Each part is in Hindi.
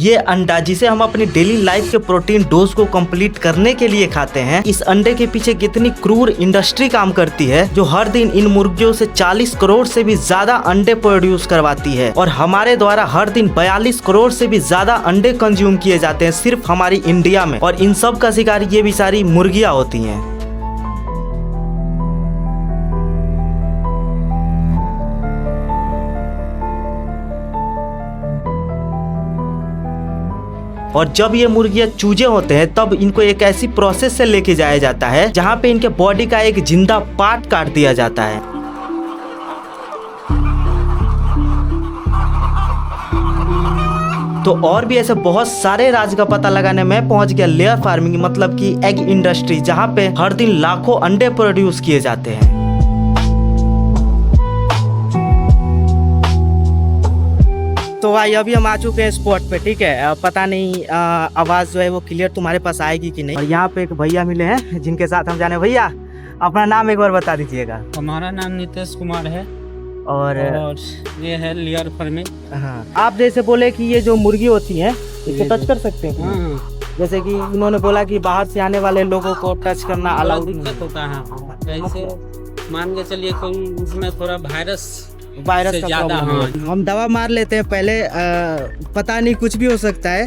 ये अंडा जिसे हम अपनी डेली लाइफ के प्रोटीन डोज को कंप्लीट करने के लिए खाते हैं, इस अंडे के पीछे कितनी क्रूर इंडस्ट्री काम करती है जो हर दिन इन मुर्गियों से 40 करोड़ से भी ज्यादा अंडे प्रोड्यूस करवाती है। और हमारे द्वारा हर दिन 42 करोड़ से भी ज्यादा अंडे कंज्यूम किए जाते हैं सिर्फ हमारी इंडिया में, और इन सब का शिकार ये भी सारी मुर्गियां होती हैं। और जब ये मुर्गियां चूजे होते हैं तब इनको एक ऐसी प्रोसेस से लेके जाया जाता है जहाँ पे इनके बॉडी का एक जिंदा पार्ट काट दिया जाता है। तो और भी ऐसे बहुत सारे राज का पता लगाने में पहुंच गया लेयर फार्मिंग, मतलब कि एग इंडस्ट्री, जहाँ पे हर दिन लाखों अंडे प्रोड्यूस किए जाते हैं। तो भाई अभी हम आ चुके हैं स्पॉट पे, ठीक है। पता नहीं आवाज़ जो है वो क्लियर तुम्हारे पास आएगी कि नहीं। और यहाँ पे एक भैया मिले हैं जिनके साथ हम जाने। भैया अपना नाम एक बार बता दीजिएगा। हमारा नाम नीतीश कुमार है और ये है लेयर फार्मिंग। हाँ, आप जैसे बोले कि ये जो मुर्गी होती है इसे टच कर सकते हैं। हाँ। जैसे कि उन्होंने बोला कि बाहर से आने वाले लोगों को टच करना अलाउड दिक्कत होता है। जैसे मान के चलिए कोई उसमें थोड़ा वायरस का ज्यादा। हाँ। हम दवा मार लेते हैं पहले, पता नहीं कुछ भी हो सकता है।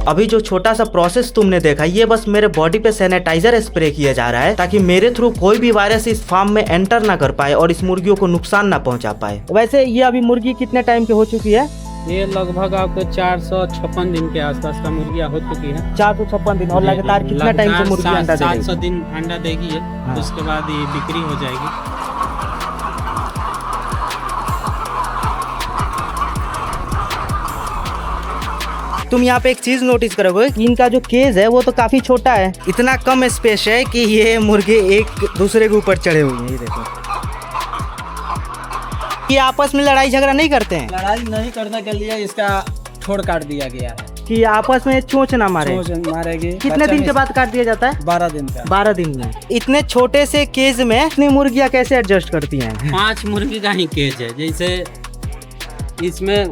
अभी जो छोटा सा प्रोसेस तुमने देखा, ये बस मेरे बॉडी पे सैनिटाइजर स्प्रे किया जा रहा है ताकि मेरे थ्रू कोई भी वायरस इस फार्म में एंटर ना कर पाए और इस मुर्गियों को नुकसान ना पहुंचा पाए। वैसे ये अभी मुर्गी कितने टाइम की हो चुकी है? ये लगभग आपको 456 दिन के आसपास का मुर्गिया हो चुकी है। 456 दिन। और लगातार कितना टाइम से मुर्गी अंडा देगी? 700 दिन अंडा देगी। हाँ। उसके बाद ये बिक्री हो जाएगी। तुम यहाँ पे एक चीज नोटिस करोगे कि इनका जो केज है वो तो काफी छोटा है। इतना कम स्पेस है कि ये मुर्गे एक दूसरे के ऊपर चढ़े हुए हैं। ये देखो, ये आपस में लड़ाई झगड़ा नहीं करते हैं। लड़ाई नहीं करने के लिए इसका ठोड़ काट दिया गया है कि आपस में चोंच ना मारे। चोंच मारेगी। कितने दिन के बाद काट दिया जाता है? 12 दिन का। 12 दिन में। इतने छोटे से केज में इतनी मुर्गियाँ कैसे एडजस्ट करती हैं? 5 मुर्गी का ही केज है। जैसे इसमें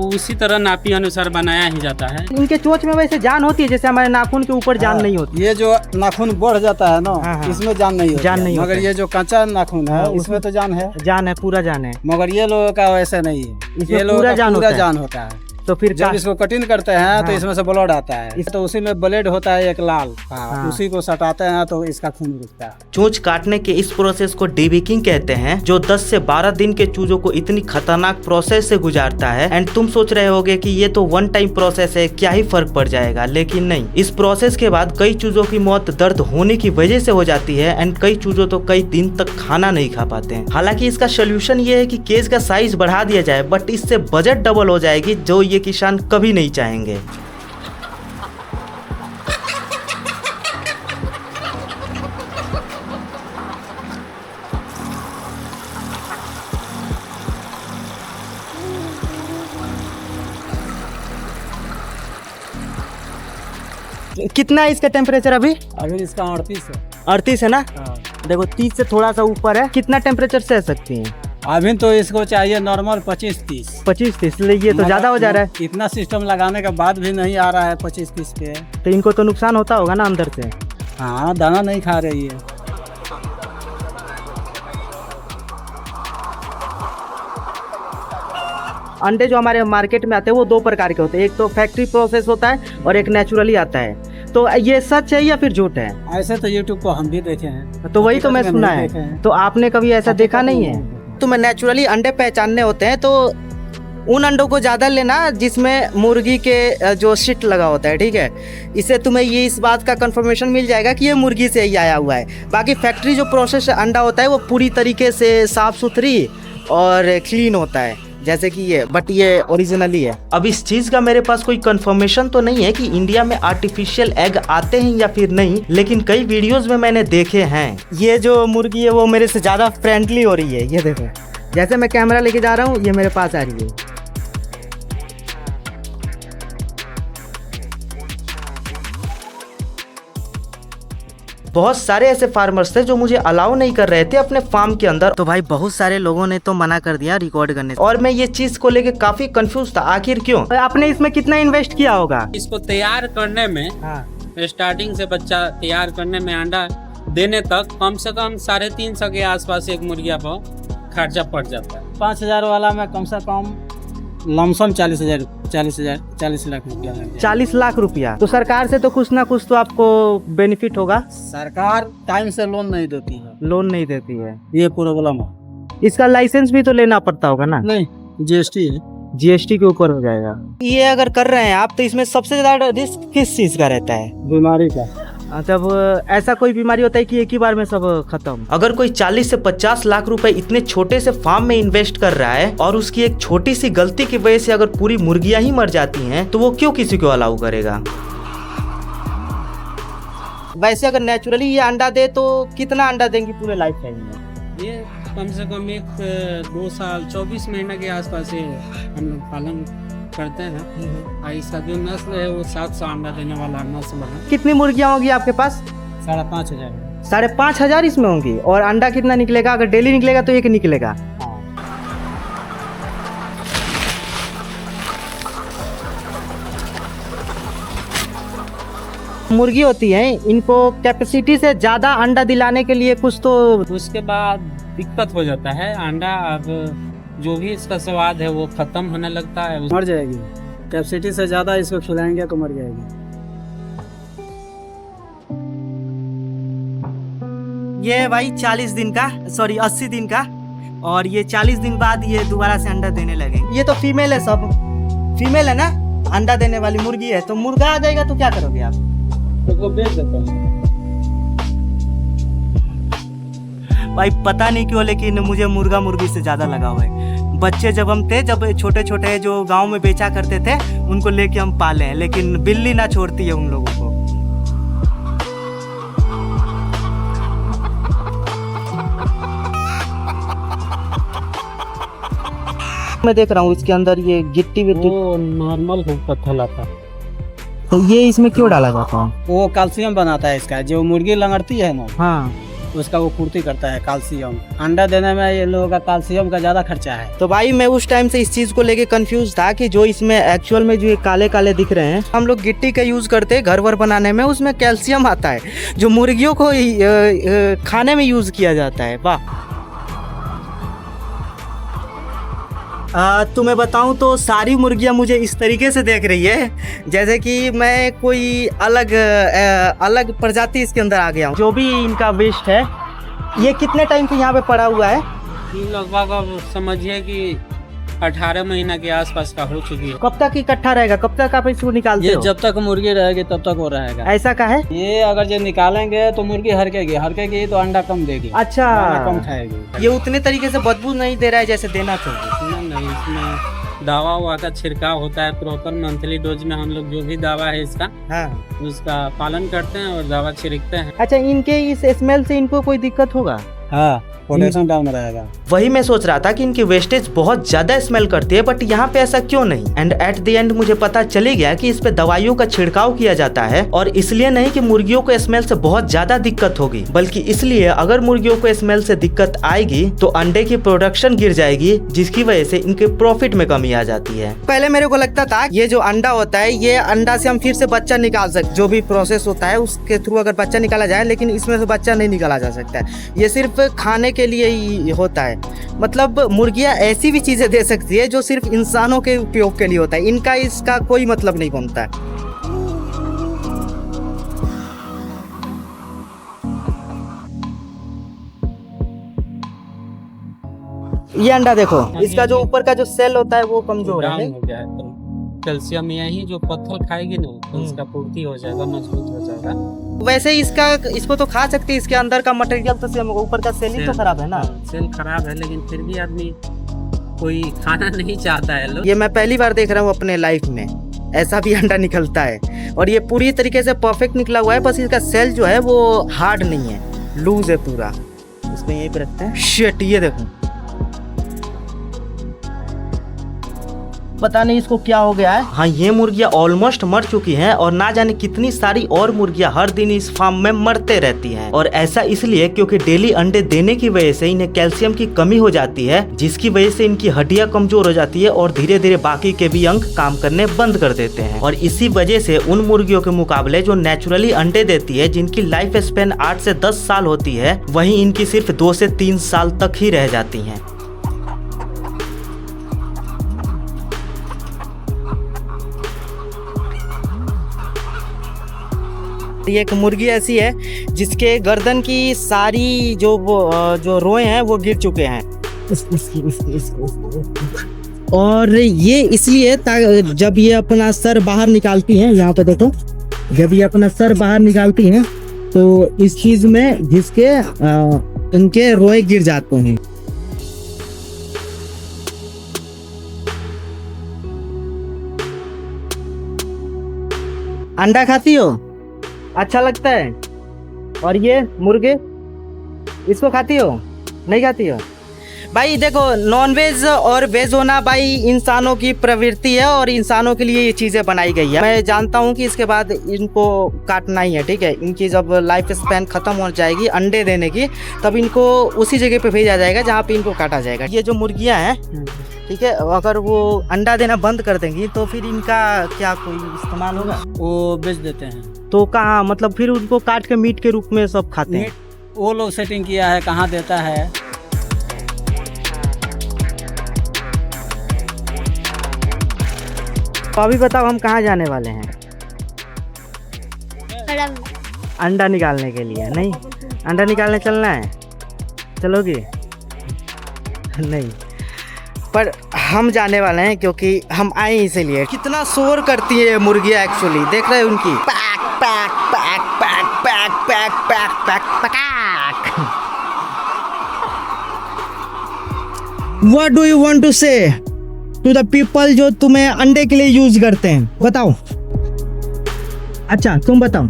उसी तरह नापी अनुसार बनाया ही जाता है। इनके चोंच में वैसे जान होती है जैसे हमारे नाखून के ऊपर जान नहीं होती। ये जो नाखून बढ़ जाता है ना, हाँ। इसमें जान नहीं होती। जान नहीं मगर ये जो कच्चा नाखून है इसमें तो जान है। जान है, पूरा जान है। मगर ये लोगों का वैसे नहीं है। इसमें ये लोगों पूरा का जान पूरा होता है। जान होता है। तो फिर जब इसको कटिंग करते हैं तो हाँ। इसमें से ब्लड आता है। तो उसी में ब्लेड होता है एक लाल। हाँ। उसी को सटाते हैं तो इसका खून रुकता है। चोंच काटने के इस प्रोसेस को डीबिकिंग कहते हैं, जो 10 से 12 दिन के चूजों को इतनी खतरनाक प्रोसेस से गुजारता है। एंड तुम सोच रहे होगे कि ये तो वन टाइम प्रोसेस है, क्या ही फर्क पड़ जाएगा, लेकिन नहीं। इस प्रोसेस के बाद कई चूजों की मौत दर्द होने की वजह से हो जाती है एंड कई चूजों तो कई दिन तक खाना नहीं खा पाते हैं। हालांकि इसका सोल्यूशन ये है कि केज का साइज बढ़ा दिया जाए, बट इससे बजट डबल हो जाएगी जो ये किसान कभी नहीं चाहेंगे। कितना है इसका टेम्परेचर अभी? अभी इसका 38 है। 38 है ना? देखो 30 से थोड़ा सा ऊपर है। कितना टेम्परेचर सह सकती हैं? अभी तो इसको चाहिए नॉर्मल 25-30। 25-30, ये तो ज्यादा हो जा रहा है। इतना सिस्टम लगाने के बाद भी नहीं आ रहा है 25-30 पे। तो इनको तो नुकसान होता होगा ना अंदर से? हाँ, दाना नहीं खा रही है। अंडे जो हमारे मार्केट में आते हैं वो 2 प्रकार के होते हैं। एक तो फैक्ट्री प्रोसेस होता है और एक नेचुरली आता है। तो ये सच है या फिर झूठ है? ऐसे तो यूट्यूब पर हम भी देखे हैं। तो वही तो मैं सुना है। तो आपने कभी ऐसा देखा नहीं है? तुम्हें नेचुरली अंडे पहचानने होते हैं तो उन अंडों को ज़्यादा लेना जिसमें मुर्गी के जो शिट लगा होता है, ठीक है। इससे तुम्हें ये इस बात का कंफर्मेशन मिल जाएगा कि ये मुर्गी से ही आया हुआ है। बाकी फैक्ट्री जो प्रोसेस अंडा होता है वो पूरी तरीके से साफ़ सुथरी और क्लीन होता है, जैसे कि ये, बट ये ओरिजिनली है। अब इस चीज़ का मेरे पास कोई कंफर्मेशन तो नहीं है कि इंडिया में आर्टिफिशियल एग आते हैं या फिर नहीं, लेकिन कई वीडियोस में मैंने देखे हैं। ये जो मुर्गी है वो मेरे से ज़्यादा फ्रेंडली हो रही है। ये देखो, जैसे मैं कैमरा लेके जा रहा हूँ ये मेरे पास आ रही है। बहुत सारे ऐसे फार्मर्स थे जो मुझे अलाउ नहीं कर रहे थे अपने फार्म के अंदर। तो भाई बहुत सारे लोगों ने तो मना कर दिया रिकॉर्ड करने से, और मैं ये चीज को लेके काफी कंफ्यूज था, आखिर क्यों। आपने इसमें कितना इन्वेस्ट किया होगा? इसको तैयार करने में, स्टार्टिंग से बच्चा तैयार करने में, अंडा देने तक कम से कम 350 के आसपास एक मुर्गिया पर खर्चा पड़ जाता है। 5,000 वाला में कम से कम लमसम 40 लाख रुपया लग जाएगा। 40 लाख रुपया। तो सरकार से तो कुछ ना कुछ तो आपको बेनिफिट होगा। सरकार टाइम से लोन नहीं देती है, लोन नहीं देती है, ये प्रॉब्लम है। इसका लाइसेंस भी तो लेना पड़ता होगा ना? नहीं, GST है, GST के ऊपर हो जाएगा। ये अगर कर रहे हैं आप तो इसमें सबसे ज्यादा रिस्क किस चीज का रहता है? बीमारी का। जब ऐसा कोई बीमारी होता है कि एक ही बार में सब खत्म। अगर कोई 40 से 50 लाख रुपए इतने छोटे से फार्म में इन्वेस्ट कर रहा है और उसकी एक छोटी सी गलती की वजह से अगर पूरी मुर्गियां ही मर जाती हैं, तो वो क्यों किसी को अलाउ करेगा? वैसे अगर नेचुरली ये अंडा दे तो कितना अंडा देंगी पूरे लाइफ टाइम में? ये कम से कम 1-2 साल 24 महीने के आसपास ये हम लोग पालन करते हैं। इसका जो नस्ल है वो 700 अंडा देने वाला नस्ल है। कितनी मुर्गियां होगी आपके पास? 5,500। 5,500 इसमें होंगी। और अंडा कितना निकलेगा? अगर डेली निकलेगा तो एक निकलेगा। मुर्गी होती है, इनको कैपेसिटी से ज्यादा अंडा दिलाने के लिए कुछ तो उसके बाद दिक्कत हो जाता है। अंडा अब जो भी इसका स्वाद है वो खत्म होने लगता है, मर जाएगी। कैपेसिटी से ज्यादा इसको खिलाएंगे तो मर जाएगी। ये है भाई 40 दिन का, सॉरी 80 दिन का, और ये 40 दिन बाद ये दोबारा से अंडा देने लगे। ये तो फीमेल है, सब फीमेल है ना, अंडा देने वाली मुर्गी है। तो मुर्गा आ जाएगा तो क्या करोगे आप? तो बेच देता हूँ भाई। पता नहीं क्यों लेकिन मुझे मुर्गा मुर्गी से ज्यादा लगाव है। बच्चे जब हम थे, जब छोटे छोटे जो गांव में बेचा करते थे, उनको लेके हम पाले हैं, लेकिन बिल्ली ना छोड़ती है उन लोगों को। मैं देख रहा हूँ इसके अंदर ये गिट्टी विट्टी, वो नॉर्मल पत्थर आता है। तो ये इसमें क्यों डाला जाता है? वो कैल्शियम बनाता है इसका। जो मुर्गी लंगड़ती है ना, हाँ, उसका वो पूर्ति करता है कैल्शियम। अंडा देने में ये लोगों का कैल्शियम का ज्यादा खर्चा है। तो भाई मैं उस टाइम से इस चीज को लेके कंफ्यूज था कि जो इसमें एक्चुअल में जो ये काले काले दिख रहे हैं, हम लोग गिट्टी का यूज करते हैं घर वर बनाने में, उसमें कैल्शियम आता है जो मुर्गियों को खाने में यूज किया जाता है। वाह। तुम्हें बताऊं तो सारी मुर्गियां मुझे इस तरीके से देख रही है जैसे कि मैं कोई अलग प्रजाति इसके अंदर आ गया हूँ। जो भी इनका वेस्ट है, ये कितने टाइम से यहाँ पे पड़ा हुआ है? लगभग समझिए कि 18 महीना के आसपास का हो चुकी है। कब तक इकट्ठा रहेगा? कब तक आप इसको निकालते ये हो? जब तक मुर्गी रहेगी तब तक वो रहेगा। ऐसा का है? ये अगर जो निकालेंगे तो मुर्गी हरकेगी तो अंडा कम देगी। अच्छा, अंडा कम खाएगी। ये उतने तरीके से बदबू नहीं दे रहा है जैसे देना चाहिए। नहीं, इसमें दवा हुआ का छिड़काव होता है प्रॉपर। मंथली डोज में हम लोग जो भी दवा है इसका, हाँ, उसका पालन करते हैं और दवा छिड़कते हैं। अच्छा, इनके इस स्मेल से इनको कोई दिक्कत होगा? हाँ, पोटेंशियम डाउन रहेगा। वही मैं सोच रहा था कि इनकी वेस्टेज बहुत ज्यादा स्मेल करती है, बट यहाँ पे ऐसा क्यों नहीं। एंड एट द एंड मुझे पता चली गया कि इस पे दवाइयों का छिड़काव किया जाता है, और इसलिए नहीं कि मुर्गियों को स्मेल से बहुत ज्यादा दिक्कत होगी, बल्कि इसलिए अगर मुर्गियों को स्मेल से दिक्कत आएगी तो अंडे की प्रोडक्शन गिर जाएगी, जिसकी वजह से इनके प्रॉफिट में कमी आ जाती है। पहले मेरे को लगता था ये जो अंडा होता है, ये अंडा से हम फिर से बच्चा निकाल सकते, जो भी प्रोसेस होता है उसके थ्रू अगर बच्चा निकाला जाए, लेकिन इसमें से बच्चा नहीं निकाला जा सकता है। ये सिर्फ खाने के लिए ही होता है। मतलब मुर्गियां ऐसी भी चीजें दे सकती है जो सिर्फ इंसानों के उपयोग के लिए होता है, इनका इसका कोई मतलब नहीं बनता है। ये अंडा देखो, इसका जो ऊपर का जो सेल होता है वो कमजोर है। डाउन हो गया है, तो कैल्शियम यही जो पत्थर खाएगी ना तो इसका पूर्ति हो जाएगा, मजबूत हो जाएगा। वैसे इसको तो खा सकते हैं, इसके अंदर का मटेरियल तो ऊपर का सेल ही तो खराब है ना। सेल खराब है, लेकिन फिर भी आदमी कोई खाना नहीं चाहता है लोग। ये मैं पहली बार देख रहा हूँ अपने लाइफ में, ऐसा भी अंडा निकलता है, और ये पूरी तरीके से परफेक्ट निकला हुआ है। बस इसका सेल जो है वो हार्ड नहीं है, लूज है पूरा। इसको यहीं पे रखते हैं। शिट, ये देखो, पता नहीं इसको क्या हो गया है। हाँ, ये मुर्गियाँ ऑलमोस्ट मर चुकी हैं और ना जाने कितनी सारी और मुर्गियाँ हर दिन इस फार्म में मरते रहती हैं। और ऐसा इसलिए क्योंकि डेली अंडे देने की वजह से इन्हें कैल्शियम की कमी हो जाती है, जिसकी वजह से इनकी हड्डियाँ कमजोर हो जाती है और धीरे धीरे बाकी के भी अंग काम करने बंद कर देते हैं। और इसी वजह से उन मुर्गियों के मुकाबले जो नेचुरली अंडे देती है, जिनकी लाइफ स्पेन 8 से 10 साल होती है, वहीं इनकी सिर्फ 2 से 3 साल तक ही रह जाती हैं। ये एक मुर्गी ऐसी है जिसके गर्दन की सारी जो रोए हैं वो गिर चुके हैं। और ये इसलिए जब ये अपना सर बाहर निकालती हैं, यहाँ पे देखो, जब ये अपना सर बाहर निकालती हैं तो इस चीज में जिसके इनके रोए गिर जाते हैं। अंडा खाती हो? अच्छा लगता है? और ये मुर्गे, इसको खाती हो? नहीं खाती हो? भाई देखो, नॉनवेज और वेज होना भाई इंसानों की प्रवृत्ति है और इंसानों के लिए ये चीज़ें बनाई गई है। मैं जानता हूँ कि इसके बाद इनको काटना ही है, ठीक है। इनकी जब लाइफ स्पैन ख़त्म हो जाएगी अंडे देने की, तब इनको उसी जगह पे भेजा जाएगा जहाँ पे इनको काटा जाएगा। ये जो मुर्गियाँ हैं, ठीक है, अगर वो अंडा देना बंद कर देंगी तो फिर इनका क्या कोई इस्तेमाल होगा? वो बेच देते हैं। तो कहाँ, मतलब फिर उनको काट के मीट के रूप में सब खाते हैं? वो लोग सेटिंग किया है, कहाँ देता है। तो अभी बताओ हम कहाँ जाने वाले हैं? अंडा निकालने के लिए। नहीं, अंडा निकालने चलना है? चलोगे? नहीं, पर हम जाने वाले हैं क्योंकि हम आए इसीलिए। कितना शोर करती है मुर्गियाँ एक्चुअली, देख रहे हैं उनकी pack pack pack pack pack pack pack pack pack. What do you want to say to the people जो तुम्हें अंडे के लिए यूज करते हैं? बताओ। अच्छा, तुम बताओ।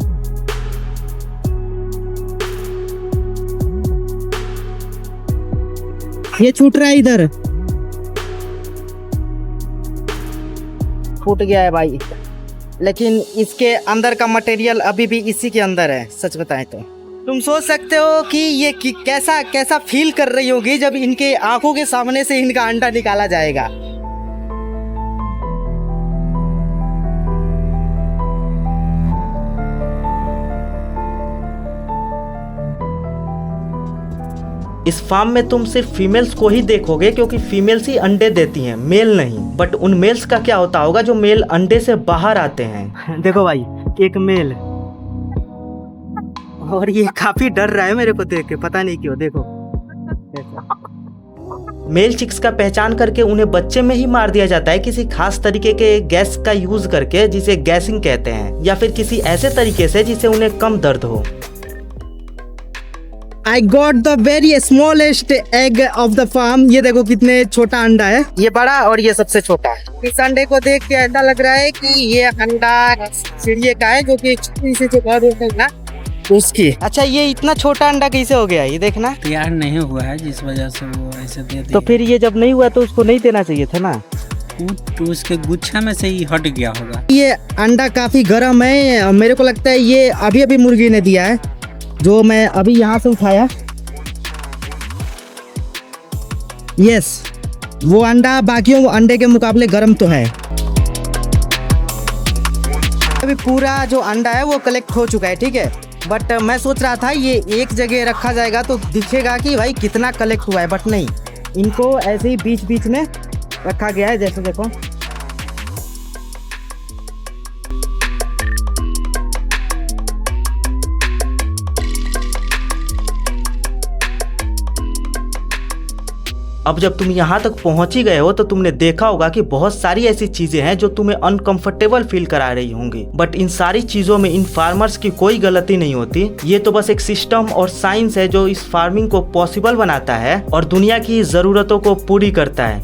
ये छूट रहा है इधर, फूट गया है भाई, लेकिन इसके अंदर का मटेरियल अभी भी इसी के अंदर है। सच बताएं तो तुम सोच सकते हो कि ये कैसा कैसा फील कर रही होगी जब इनके आंखों के सामने से इनका अंडा निकाला जाएगा। इस फार्म में तुम सिर्फ फीमेल्स को ही देखोगे क्योंकि फीमेल्स ही अंडे देती हैं, मेल नहीं। बट उन मेल्स का क्या होता होगा जो मेल अंडे से बाहर आते हैं? देखो भाई, एक मेल, और ये काफी डर रहा है मेरे को देख के, पता नहीं क्यों। देखो, मेल चिक्स का पहचान करके उन्हें बच्चे में ही मार दिया जाता है किसी खास तरीके के गैस का यूज करके, जिसे गैसिंग कहते हैं, या फिर किसी ऐसे तरीके से जिससे उन्हें कम दर्द हो। I got the very smallest egg of the farm। ये देखो कितने छोटा अंडा है, ये बड़ा और ये सबसे छोटा है। इस अंडे को देख के ऐसा लग रहा है कि ये अंडा चिड़िया का है, जो कि छोटी से जो घर होता है ना उसकी। अच्छा, ये इतना छोटा अंडा कैसे हो गया? ये देखना, तैयार नहीं हुआ है जिस वजह से वो ऐसे दे दिया। तो फिर ये जब नहीं हुआ तो उसको नहीं देना चाहिए था ना? तो उसके गुच्छा में से ही हट गया होगा। ये अंडा काफी गर्म है, मेरे को लगता है ये अभी अभी मुर्गी ने दिया है, जो मैं अभी यहाँ से उठाया। यस, वो अंडा बाकियों अंडे के मुकाबले गर्म तो है। अभी पूरा जो अंडा है वो कलेक्ट हो चुका है, ठीक है। बट मैं सोच रहा था ये एक जगह रखा जाएगा तो दिखेगा कि भाई कितना कलेक्ट हुआ है, बट नहीं, इनको ऐसे ही बीच बीच में रखा गया है। जैसे देखो, अब जब तुम यहाँ तक पहुँच ही गए हो तो तुमने देखा होगा कि बहुत सारी ऐसी चीजें हैं जो तुम्हें अनकंफर्टेबल फील करा रही होंगी। बट इन सारी चीजों में इन फार्मर्स की कोई गलती नहीं होती। ये तो बस एक सिस्टम और साइंस है जो इस फार्मिंग को पॉसिबल बनाता है और दुनिया की जरूरतों को पूरी करता है।